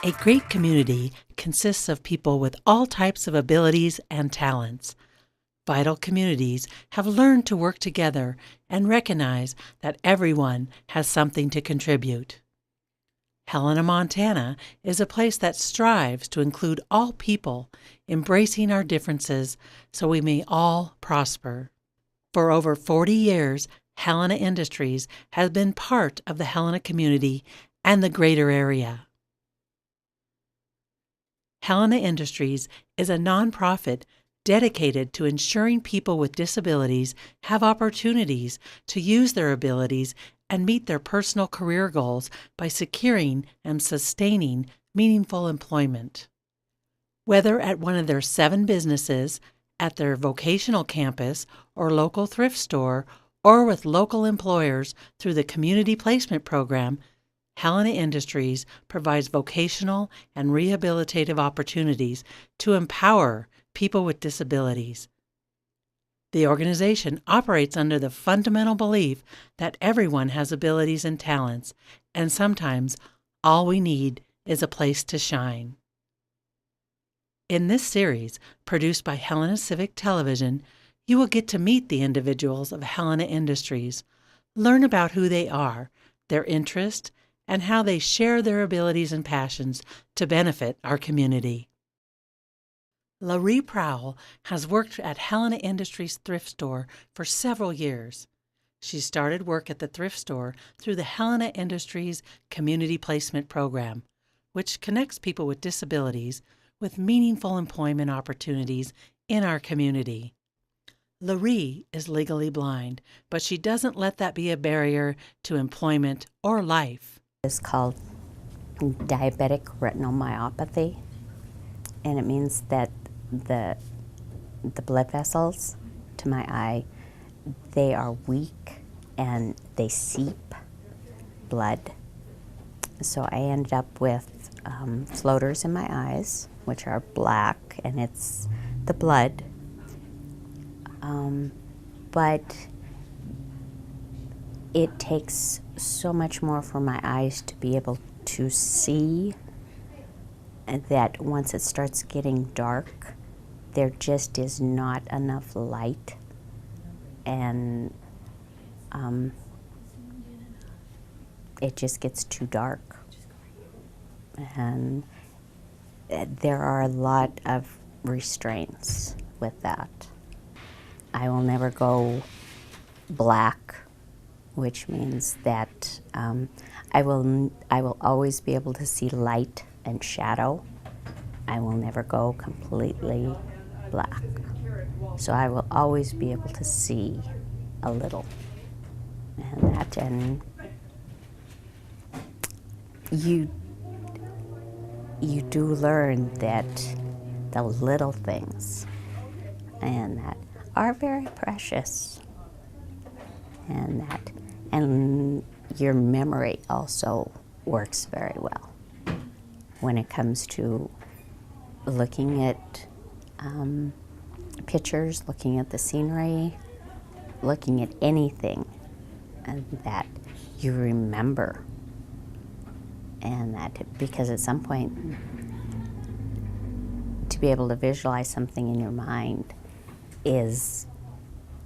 A great community consists of people with all types of abilities and talents. Vital communities have learned to work together and recognize that everyone has something to contribute. Helena, Montana is a place that strives to include all people, embracing our differences so we may all prosper. For over 40 years, Helena Industries has been part of the Helena community and the greater area. Helena Industries is a nonprofit dedicated to ensuring people with disabilities have opportunities to use their abilities and meet their personal career goals by securing and sustaining meaningful employment. Whether at one of their 7 businesses, at their vocational campus or local thrift store, or with local employers through the Community Placement Program, Helena Industries provides vocational and rehabilitative opportunities to empower people with disabilities. The organization operates under the fundamental belief that everyone has abilities and talents, and sometimes all we need is a place to shine. In this series, produced by Helena Civic Television, you will get to meet the individuals of Helena Industries, learn about who they are, their interests, and how they share their abilities and passions to benefit our community. Larie Proul has worked at Helena Industries Thrift Store for several years. She started work at the thrift store through the Helena Industries Community Placement Program, which connects people with disabilities with meaningful employment opportunities in our community. Larie is legally blind, but she doesn't let that be a barrier to employment or life. It's called diabetic retinopathy, and it means that the blood vessels to my eye, they are weak and they seep blood. So I ended up with floaters in my eyes, which are black, and it's the blood. But it takes so much more for my eyes to be able to see that once it starts getting dark, there just is not enough light, and it just gets too dark. And there are a lot of restraints with that. I will never go black, which means that I will always be able to see light and shadow. I will never go completely black. So I will always be able to see a little. And you do learn that the little things and that are very precious, and your memory also works very well when it comes to looking at pictures, looking at the scenery, looking at anything and that you remember, and that because at some point to be able to visualize something in your mind is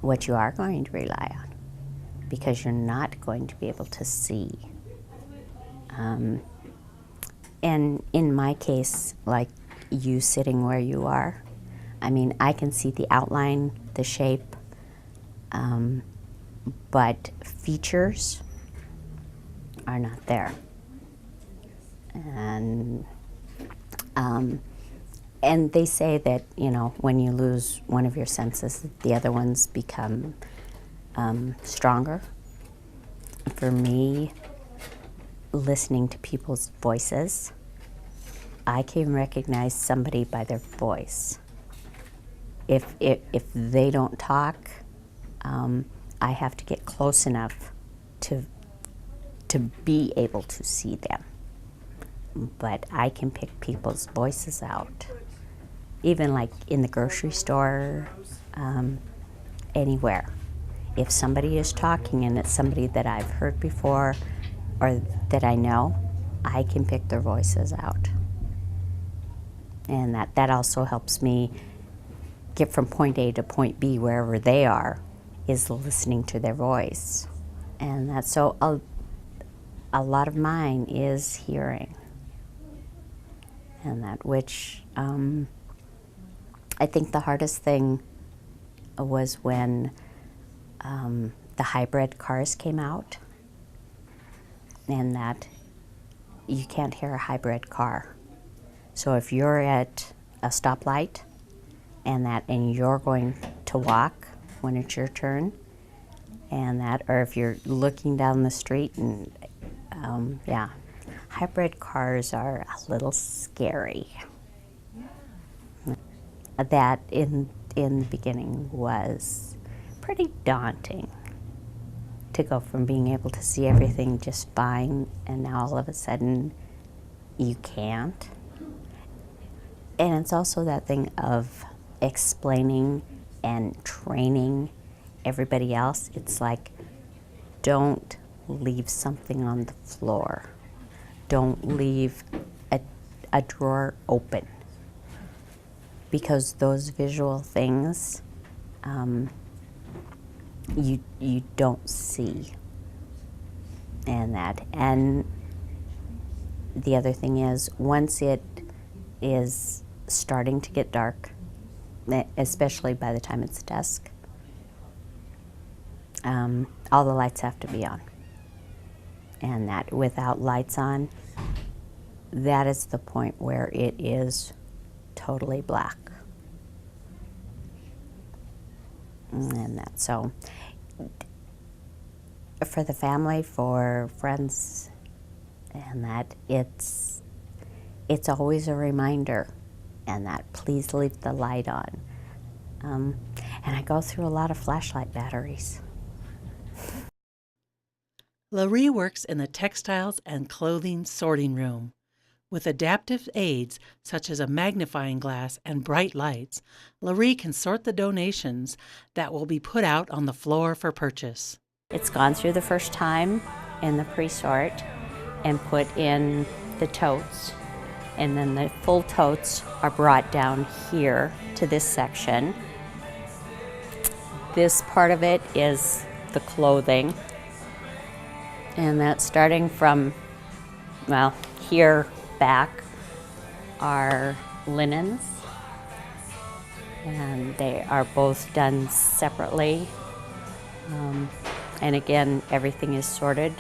what you are going to rely on, because you're not going to be able to see. And in my case, like you sitting where you are, I mean, I can see the outline, the shape, but features are not there. And they say that, you know, when you lose one of your senses, the other ones become stronger. For me, listening to people's voices, I can recognize somebody by their voice. If they don't talk, I have to get close enough to be able to see them. But I can pick people's voices out, even like in the grocery store, anywhere. If somebody is talking and it's somebody that I've heard before or that I know, I can pick their voices out. And that also helps me get from point A to point B, wherever they are, is listening to their voice. And that's so a lot of mine is hearing. And that which I think the hardest thing was when the hybrid cars came out, and that you can't hear a hybrid car. So if you're at a stoplight and you're going to walk when it's your turn, or if you're looking down the street, and yeah, hybrid cars are a little scary. That in the beginning was pretty daunting, to go from being able to see everything just fine, and now all of a sudden you can't. And it's also that thing of explaining and training everybody else. It's like, don't leave something on the floor. Don't leave a drawer open, because those visual things you don't see. And the other thing is, once it is starting to get dark, especially by the time it's dusk, all the lights have to be on. And that without lights on, that is the point where it is totally black. And that, so for the family, for friends, and that it's always a reminder, and that please leave the light on. And I go through a lot of flashlight batteries. Larie works in the Textiles and Clothing sorting room. With adaptive aids such as a magnifying glass and bright lights, Larie can sort the donations that will be put out on the floor for purchase. It's gone through the first time in the pre-sort and put in the totes, and then the full totes are brought down here to this section. This part of it is the clothing, and that's starting from, well, here back are linens, and they are both done separately. And again, everything is sorted.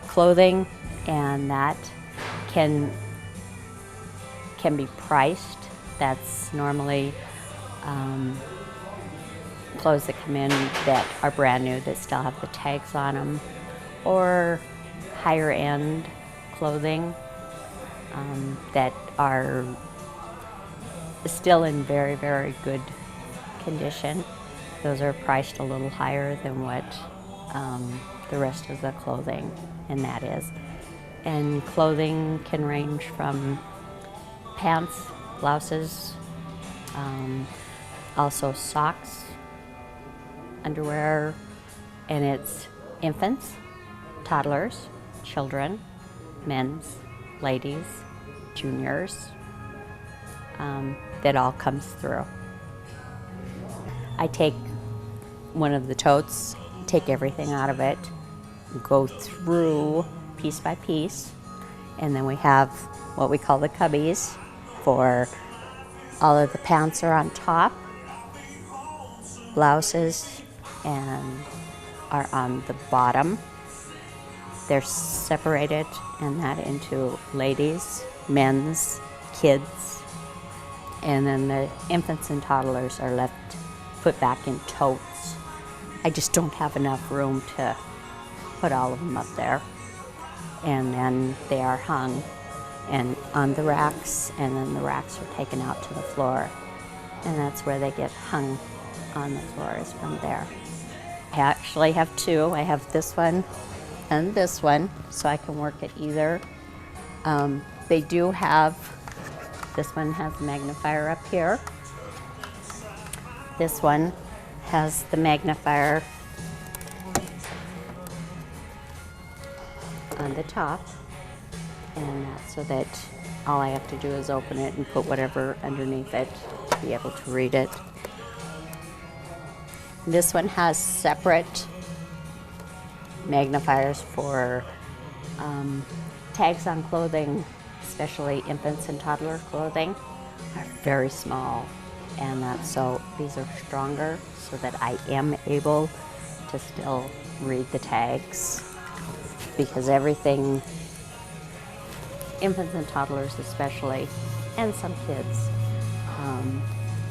Clothing, and that can be priced. That's normally clothes that come in that are brand new, that still have the tags on them, or higher end clothing that are still in very, very good condition. Those are priced a little higher than what the rest of the clothing, and that is. And clothing can range from pants, blouses, also socks, underwear, and it's infants, toddlers, children, men's, ladies, juniors, that all comes through. I take one of the totes, take everything out of it, go through piece by piece, and then we have what we call the cubbies for all of the pants are on top, blouses and are on the bottom. They're separated and that into ladies, men's, kids, and then the infants and toddlers are put back in totes. I just don't have enough room to put all of them up there. And then they are hung and on the racks, and then the racks are taken out to the floor, and that's where they get hung on the floor, is from there. I actually have two. I have this one and this one, so I can work at either. They do have, this one has a magnifier up here. This one has the magnifier on the top, and that's so that all I have to do is open it and put whatever underneath it to be able to read it. This one has separate magnifiers for tags on clothing, especially infants and toddler clothing, are very small, and so these are stronger so that I am able to still read the tags, because everything, infants and toddlers especially, and some kids,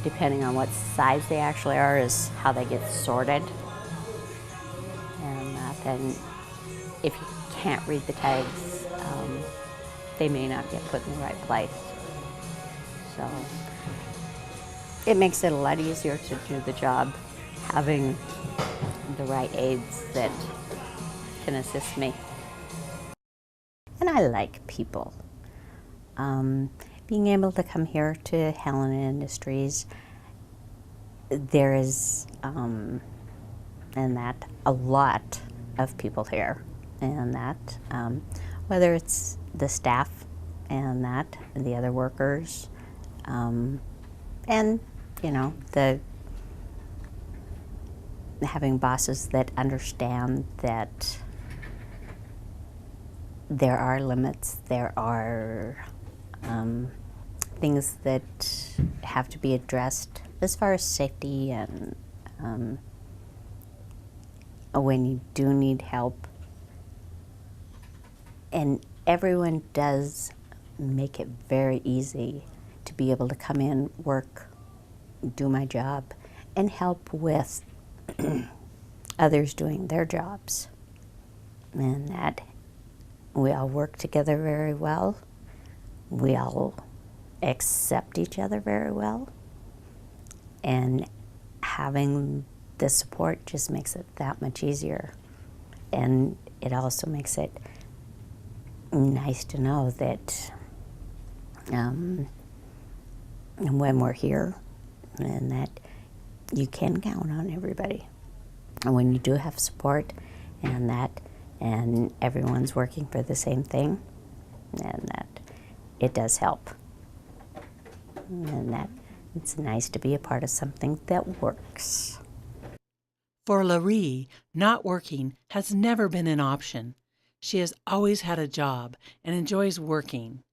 depending on what size they actually are, is how they get sorted. And then if you can't read the tags, they may not get put in the right place. So it makes it a lot easier to do the job having the right aids that can assist me. And I like people. Being able to come here to Helena Industries, there is, and that, a lot of people here, and that, whether it's the staff and that, and the other workers, and, you know, having bosses that understand that there are limits, there are things that have to be addressed as far as safety, and when you do need help. And everyone does make it very easy to be able to come in, work, do my job, and help with others doing their jobs. And that we all work together very well. We all accept each other very well. And having the support just makes it that much easier. And it also makes it nice to know that when we're here, and that you can count on everybody. And when you do have support, and that, and everyone's working for the same thing, and that it does help. And that it's nice to be a part of something that works. For Larie, not working has never been an option. She has always had a job and enjoys working.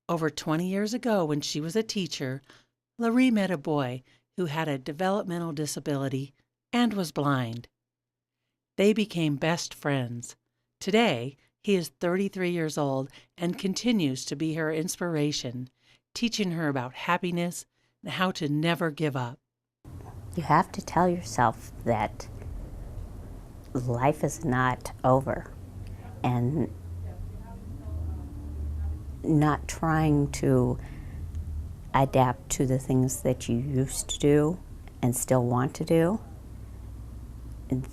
Over 20 years ago, when she was a teacher, Larie met a boy who had a developmental disability and was blind. They became best friends. Today, he is 33 years old and continues to be her inspiration, teaching her about happiness and how to never give up. You have to tell yourself that life is not over, and not trying to adapt to the things that you used to do and still want to do,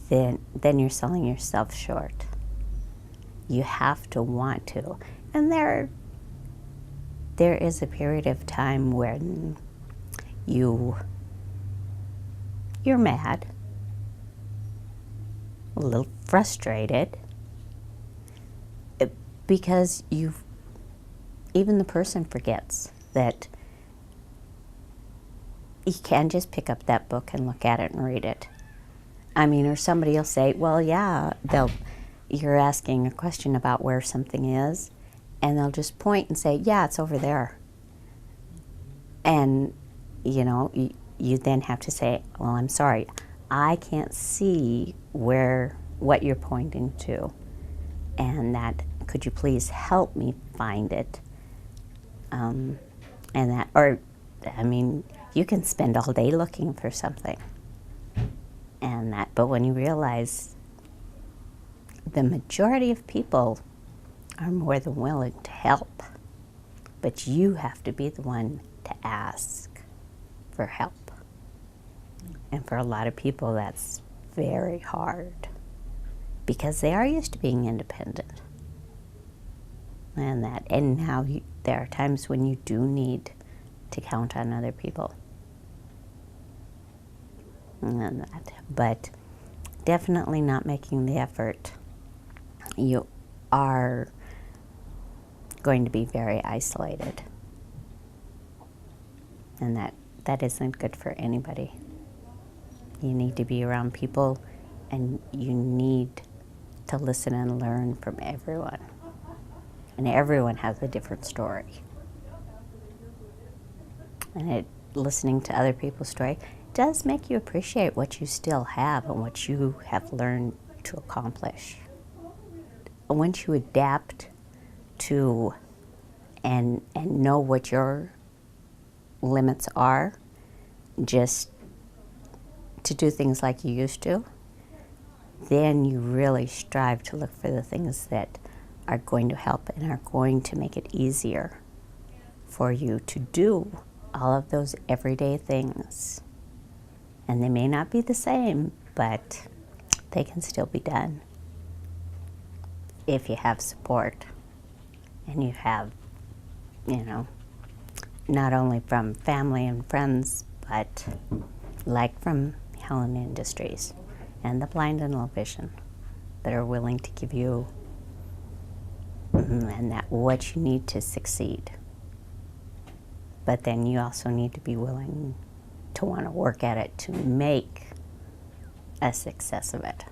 then you're selling yourself short. You have to want to. And there is a period of time when you're mad, a little frustrated, because even the person forgets that you can just pick up that book and look at it and read it. I mean, or somebody will say, well, yeah, you're asking a question about where something is, and they'll just point and say, yeah, it's over there. And, you know, you then have to say, well, I'm sorry, I can't see what you're pointing to, and that, could you please help me find it? And that, or, I mean, you can spend all day looking for something, and that, but when you realize the majority of people are more than willing to help, but you have to be the one to ask for help. And for a lot of people, that's very hard, because they are used to being independent. And now there are times when you do need to count on other people. And that, but definitely not making the effort. You are going to be very isolated. And that isn't good for anybody. You need to be around people, and you need to listen and learn from everyone. And everyone has a different story. And listening to other people's story does make you appreciate what you still have and what you have learned to accomplish. Once you adapt to and know what your limits are, just to do things like you used to, then you really strive to look for the things that are going to help and are going to make it easier for you to do all of those everyday things. And they may not be the same, but they can still be done if you have support and you have, not only from family and friends, but like from Helena Industries and the blind and low vision, that are willing to give you and that what you need to succeed. But then you also need to be willing to want to work at it to make a success of it.